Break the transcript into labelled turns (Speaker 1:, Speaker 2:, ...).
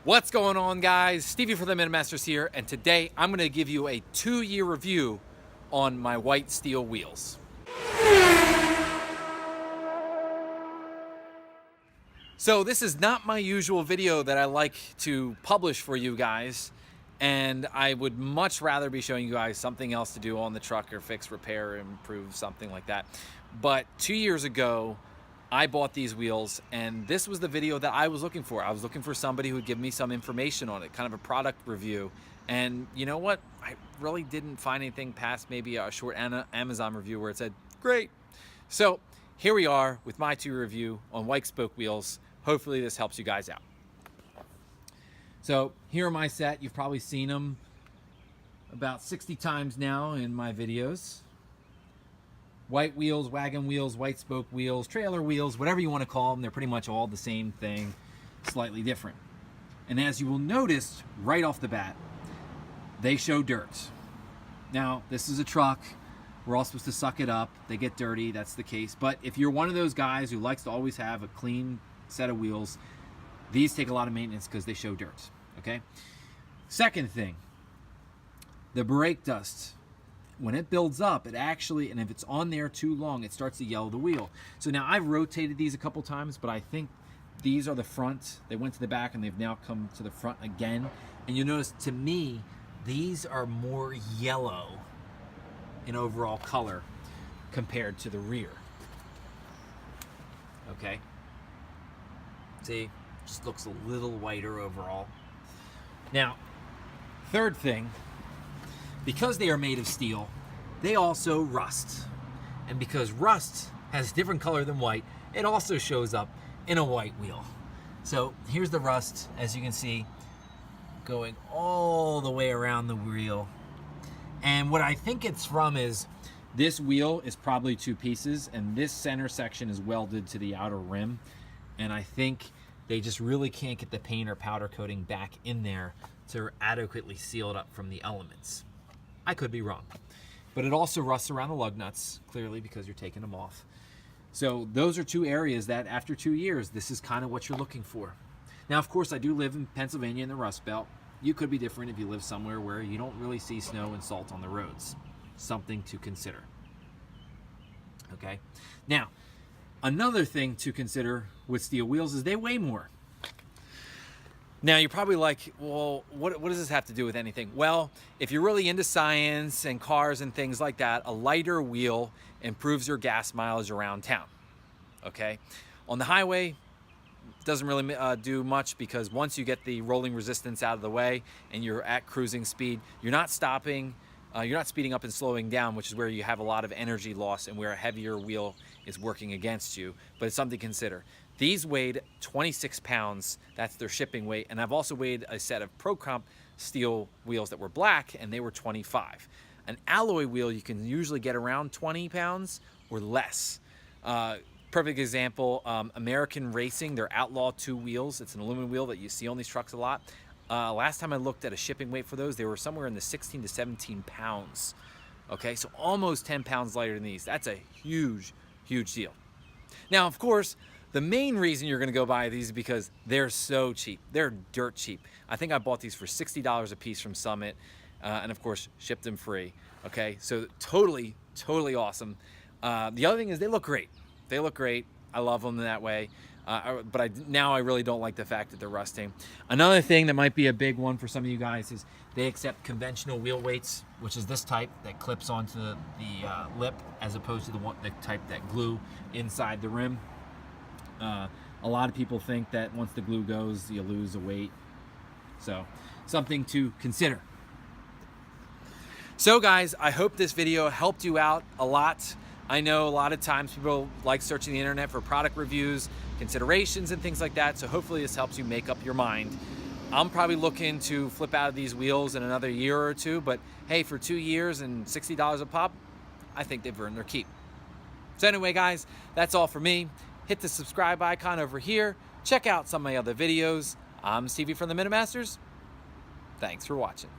Speaker 1: What's going on, guys? Stevie for the Minimasters here, and today I'm going to give you a 2-year review on my white steel wheels. So this is not my usual video that I like to publish for you guys, and I would much rather be showing you guys something else to do on the truck or fix, repair, improve, something like that. But 2 years ago, I bought these wheels, and this was the video that I was looking for. I was looking for somebody who would give me some information on it, kind of a product review. And you know what? I really didn't find anything past maybe a short Amazon review where it said, great. So here we are with my 2-year review on white spoke wheels. Hopefully this helps you guys out. So here are my set. You've probably seen them about 60 times now in my videos. White wheels, wagon wheels, white spoke wheels, trailer wheels, whatever you want to call them. They're pretty much all the same thing, slightly different. And as you will notice right off the bat, they show dirt. Now, this is a truck. We're all supposed to suck it up. They get dirty, that's the case. But if you're one of those guys who likes to always have a clean set of wheels, these take a lot of maintenance because they show dirt, okay? Second thing, the brake dust. When it builds up, it actually, and if it's on there too long, it starts to yellow the wheel. So now I've rotated these a couple times, but I think these are the front. They went to the back and they've now come to the front again. And you notice, to me, these are more yellow in overall color compared to the rear. Okay? See, just looks a little whiter overall. Now, third thing, because they are made of steel, they also rust. And because rust has a different color than white, it also shows up in a white wheel. So here's the rust, as you can see, going all the way around the wheel. And what I think it's from is, this wheel is probably 2 pieces, and this center section is welded to the outer rim. And I think they just really can't get the paint or powder coating back in there to adequately seal it up from the elements. I could be wrong. But it also rusts around the lug nuts, clearly, because you're taking them off. So those are 2 areas that after 2 years, this is kind of what you're looking for. Now, of course, I do live in Pennsylvania in the Rust Belt. You could be different if you live somewhere where you don't really see snow and salt on the roads. Something to consider. Okay? Now, another thing to consider with steel wheels is they weigh more. Now, you're probably like, well, what does this have to do with anything? Well, if you're really into science and cars and things like that, a lighter wheel improves your gas mileage around town, okay? On the highway, doesn't really do much, because once you get the rolling resistance out of the way and you're at cruising speed, you're not stopping, you're not speeding up and slowing down, which is where you have a lot of energy loss and where a heavier wheel is working against you. But it's something to consider. These weighed 26 pounds, that's their shipping weight, and I've also weighed a set of Pro Comp steel wheels that were black, and they were 25. An alloy wheel, you can usually get around 20 pounds or less. Perfect example, American Racing, their Outlaw 2 wheels. It's an aluminum wheel that you see on these trucks a lot. Last time I looked at a shipping weight for those, they were somewhere in the 16 to 17 pounds. Okay, so almost 10 pounds lighter than these. That's a huge, huge deal. Now, of course, the main reason you're gonna go buy these is because they're so cheap. They're dirt cheap. I think I bought these for $60 a piece from Summit, and of course, shipped them free. Okay, so totally, totally awesome. The other thing is they look great. They look great. I love them in that way. But now I really don't like the fact that they're rusting. Another thing that might be a big one for some of you guys is they accept conventional wheel weights, which is this type that clips onto the lip, as opposed to the type that glue inside the rim. A lot of people think that once the glue goes, you lose a weight. So, something to consider. So guys, I hope this video helped you out a lot. I know a lot of times people like searching the internet for product reviews, considerations, and things like that. So hopefully this helps you make up your mind. I'm probably looking to flip out of these wheels in another year or 2, but hey, for 2 years and $60 a pop, I think they've earned their keep. So anyway, guys, that's all for me. Hit the subscribe icon over here. Check out some of my other videos. I'm Stevie from the Minimasters. Thanks for watching.